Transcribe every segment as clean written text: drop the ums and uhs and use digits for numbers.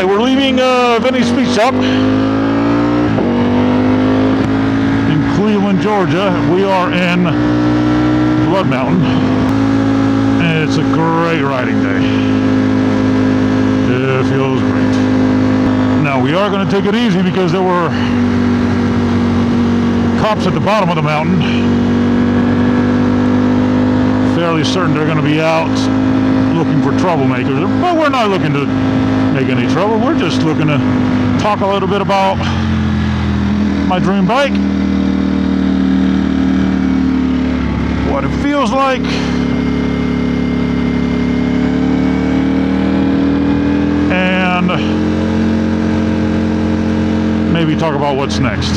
right, we're leaving Vinny's Speed Shop in Cleveland, Georgia. We are in Blood Mountain, and it's a great riding day. It feels great. Now we are going to take it easy because there were cops at the bottom of the mountain. Fairly certain they're going to be out looking for troublemakers, but we're not looking to make any trouble. We're just looking to talk a little bit about my dream bike, what it feels like, and maybe talk about what's next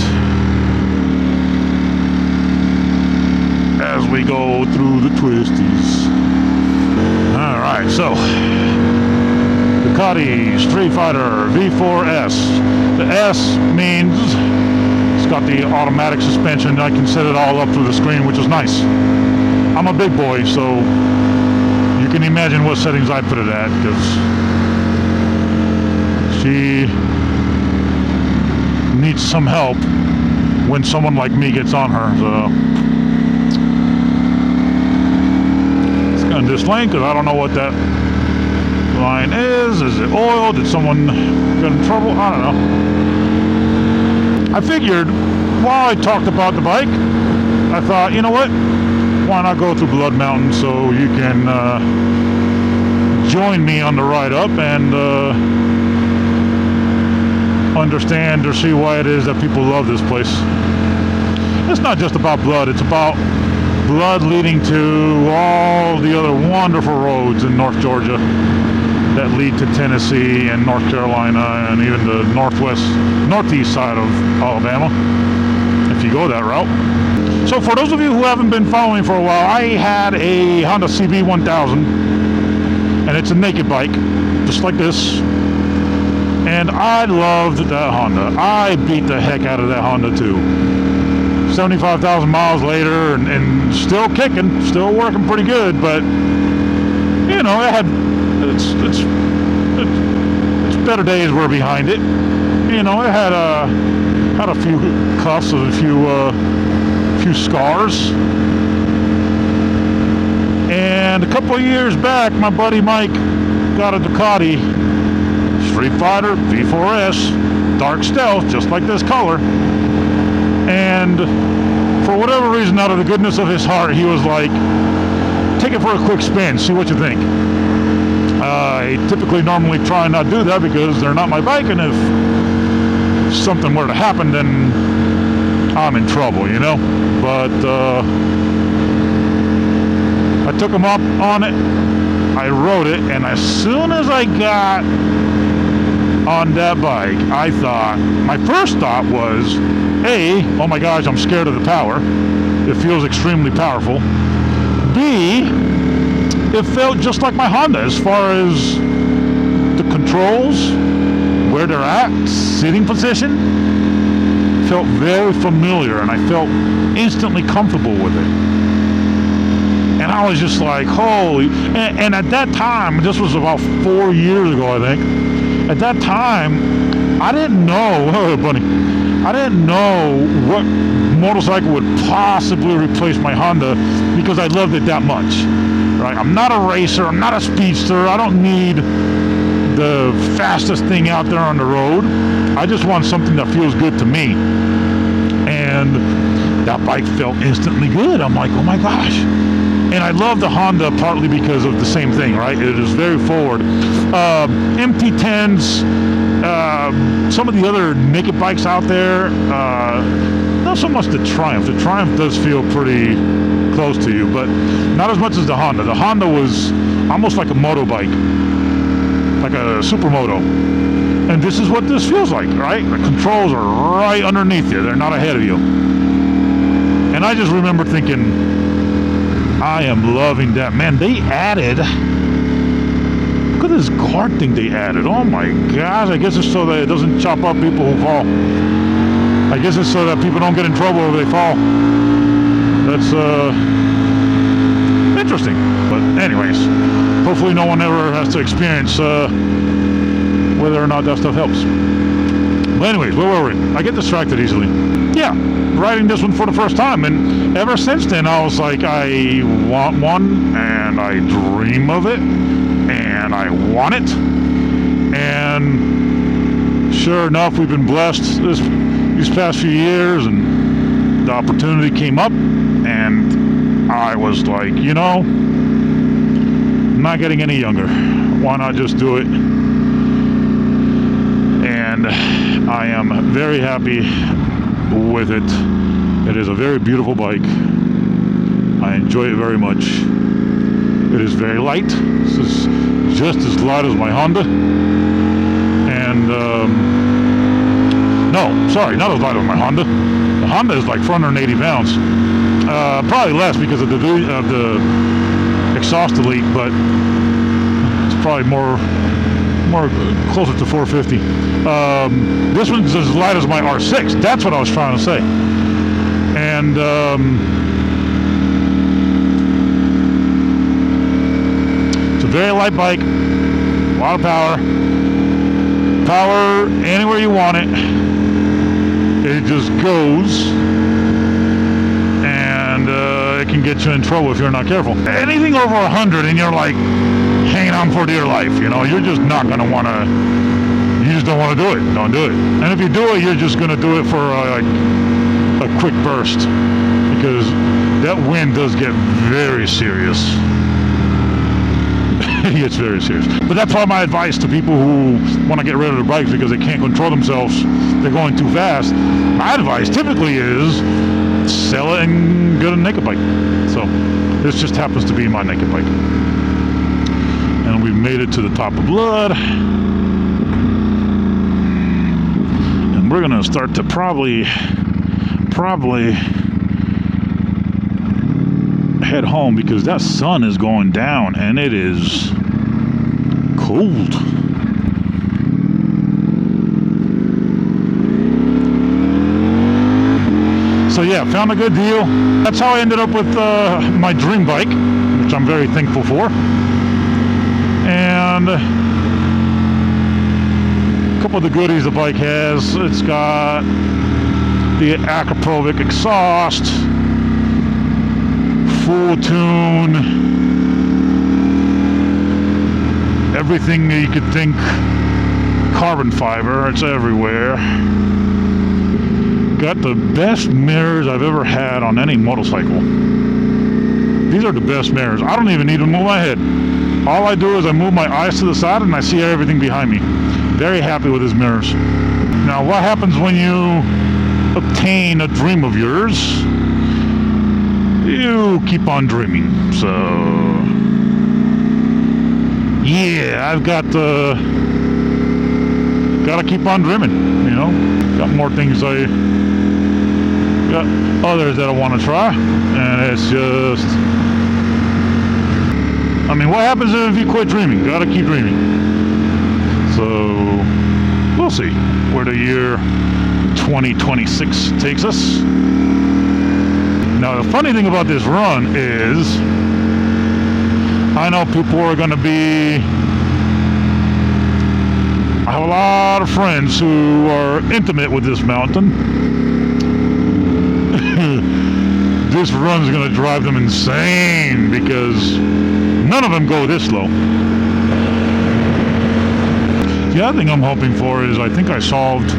as we go through the twisties. Alright, so Ducati Streetfighter V4S. The S means it's got the automatic suspension. I can set it all up through the screen, which is nice. I'm a big boy, so you can imagine what settings I put it at, because she needs some help when someone like me gets on her. So it's going this lane because I don't know what that line is. Is it oil? Did someone get in trouble? I don't know. I figured while I talked about the bike, I thought, you know what? Why not go through Blood Mountain so you can join me on the ride up and understand or see why it is that people love this place. It's not just about blood, it's about blood leading to all the other wonderful roads in North Georgia that lead to Tennessee and North Carolina and even the northeast side of Alabama, if you go that route. So for those of you who haven't been following for a while, I had a Honda CB1000, and it's a naked bike, just like this. And I loved that Honda. I beat the heck out of that Honda too. 75,000 miles later, and still kicking, still working pretty good, but you know, its better days were behind it. You know, it had a few cuffs, a few scars. And a couple of years back, my buddy Mike got a Ducati Streetfighter V4S, dark stealth, just like this color. And for whatever reason, out of the goodness of his heart, he was like, take it for a quick spin, see what you think. I typically normally try and not do that because they're not my bike, and if something were to happen, then I'm in trouble, you know. But I took him up on it, I rode it, and as soon as I got on that bike, I thought, my first thought was, A, oh my gosh, I'm scared of the power. It feels extremely powerful. B, it felt just like my Honda as far as the controls, where they're at, seating position. Felt very familiar, and I felt instantly comfortable with it. And I was just like, holy, and at that time, this was about 4 years ago, I think. At that time, I didn't know, oh, buddy, I didn't know what motorcycle would possibly replace my Honda because I loved it that much. Right? I'm not a racer, I'm not a speedster, I don't need the fastest thing out there on the road. I just want something that feels good to me. And that bike felt instantly good. I'm like, oh my gosh. And I love the Honda partly because of the same thing, right? It is very forward. MT10s, some of the other naked bikes out there, not so much the Triumph. The Triumph does feel pretty close to you, but not as much as the Honda. The Honda was almost like a moto bike, like a supermoto. And this is what this feels like, right? The controls are right underneath you. They're not ahead of you. And I just remember thinking, I am loving that. Man, they added, look at this guard thing they added. Oh my gosh, I guess it's so that it doesn't chop up people who fall. I guess it's so that people don't get in trouble if they fall. That's interesting. But anyways, hopefully no one ever has to experience whether or not that stuff helps. But anyways, where were we? I get distracted easily. Yeah, riding this one for the first time, and ever since then I was like, I want one, and I dream of it, and I want it. And sure enough, we've been blessed these past few years, and the opportunity came up, and I was like, you know, I'm not getting any younger. Why not just do it? And I am very happy with it. It is a very beautiful bike. I enjoy it very much. It is very light. This is just as light as my Honda. And no, sorry, not as light as my Honda. The Honda is like 480 pounds. Probably less because of the exhaust delete, but it's probably more closer to 450. This one's as light as my R6. That's what I was trying to say. And it's a very light bike, a lot of power anywhere you want it. It just goes, and it can get you in trouble if you're not careful. Anything over 100 and you're like hanging on for dear life, you know, you're just not going to want to, you just don't want to do it. Don't do it. And if you do it, you're just going to do it for like a quick burst, because that wind does get very serious. It gets very serious. But that's all my advice to people who want to get rid of their bikes because they can't control themselves. They're going too fast. My advice typically is sell it and get a naked bike. So this just happens to be my naked bike. And we've made it to the top of Blood. And we're going to start to probably head home because that sun is going down and it is cold. So yeah, found a good deal. That's how I ended up with my dream bike, which I'm very thankful for. And a couple of the goodies the bike has. It's got the Akrapovic exhaust, full tune, everything that you could think carbon fiber, it's everywhere. Got the best mirrors I've ever had on any motorcycle. These are the best mirrors. I don't even need to move my head. All I do is I move my eyes to the side and I see everything behind me. Very happy with these mirrors. Now, what happens when you obtain a dream of yours? You keep on dreaming. So yeah, I've got gotta keep on dreaming, you know. Got more things got others that I want to try, and it's just, I mean, what happens if you quit dreaming? Gotta keep dreaming. So we'll see where the year 2026 takes us. Now, the funny thing about this run is, I know people are going to be, I have a lot of friends who are intimate with this mountain. This run is going to drive them insane because none of them go this low. The other thing I'm hoping for is, I think I solved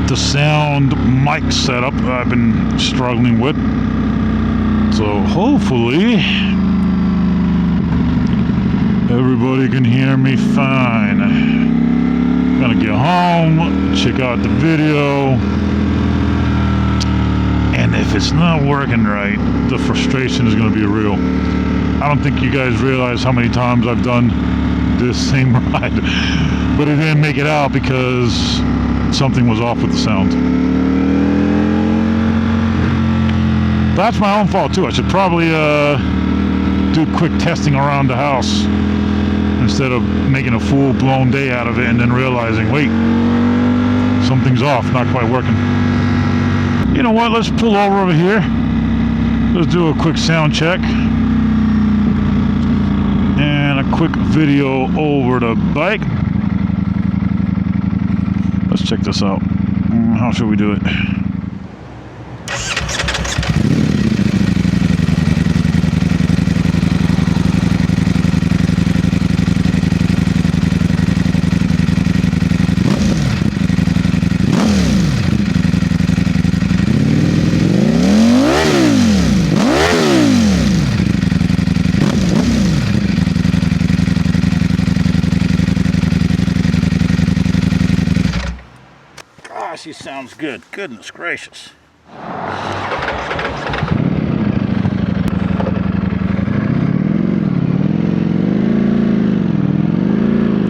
the sound mic setup I've been struggling with. So hopefully everybody can hear me fine. I'm gonna get home, check out the video, and if it's not working right, the frustration is gonna be real. I don't think you guys realize how many times I've done this same ride, but it didn't make it out because something was off with the sound. That's my own fault too. I should probably do quick testing around the house instead of making a full-blown day out of it and then realizing, wait, something's off, not quite working. You know what, let's pull over here. Let's do a quick sound check. And and a quick video over the bike. Let's check this out. How should we do it? She sounds good. Goodness gracious.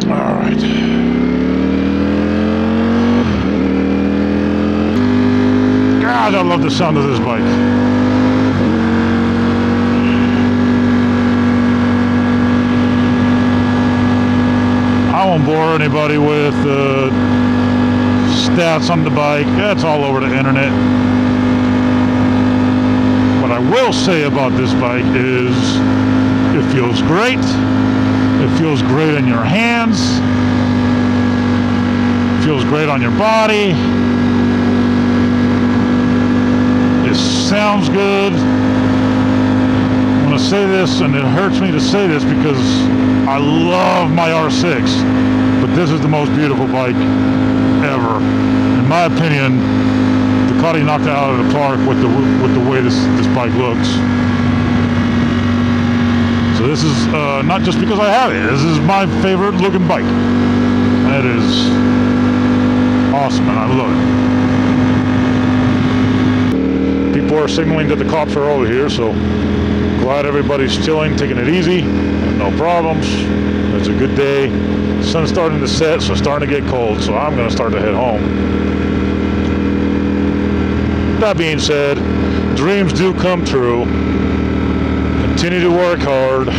Alright. God, I love the sound of this bike. I won't bore anybody with stats on the bike. That's all over the internet. What I will say about this bike is it feels great. It feels great in your hands. It feels great on your body. It sounds good. I'm going to say this, and it hurts me to say this because I love my R6, but this is the most beautiful bike ever. In my opinion, Ducati knocked it out of the park with the way this bike looks. So this is not just because I have it. This is my favorite looking bike. It is awesome, and I love it. People are signaling that the cops are over here, so glad everybody's chilling, taking it easy, no problems. It's a good day. Sun's starting to set, so it's starting to get cold, so I'm going to start to head home. That being said, dreams do come true. Continue to work hard.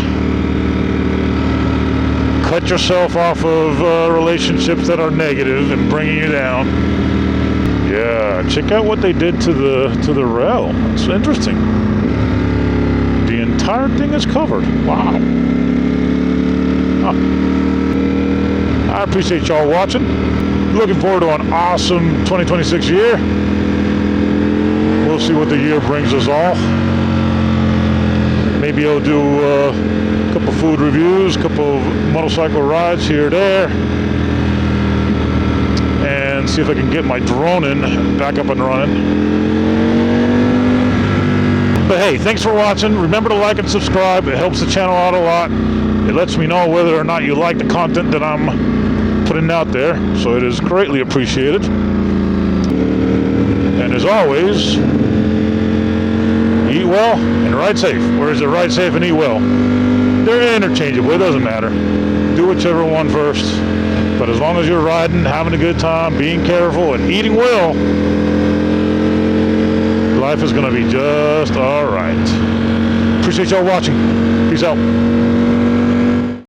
Cut yourself off of relationships that are negative and bringing you down. Yeah, check out what they did to the rail. It's interesting. The entire thing is covered. Wow. Huh. I appreciate y'all watching. Looking forward to an awesome 2026 year. We'll see what the year brings us all. Maybe I'll do a couple food reviews, a couple motorcycle rides here or there, and see if I can get my drone back up and running. But hey, thanks for watching. Remember to like and subscribe. It helps the channel out a lot. It lets me know whether or not you like the content that I'm putting out there, so it is greatly appreciated. And as always, eat well and ride safe. Or is it ride safe and eat well? They're interchangeable. It doesn't matter. Do whichever one first. But as long as you're riding, having a good time, being careful, and eating well, life is going to be just all right. Appreciate y'all watching. Peace out.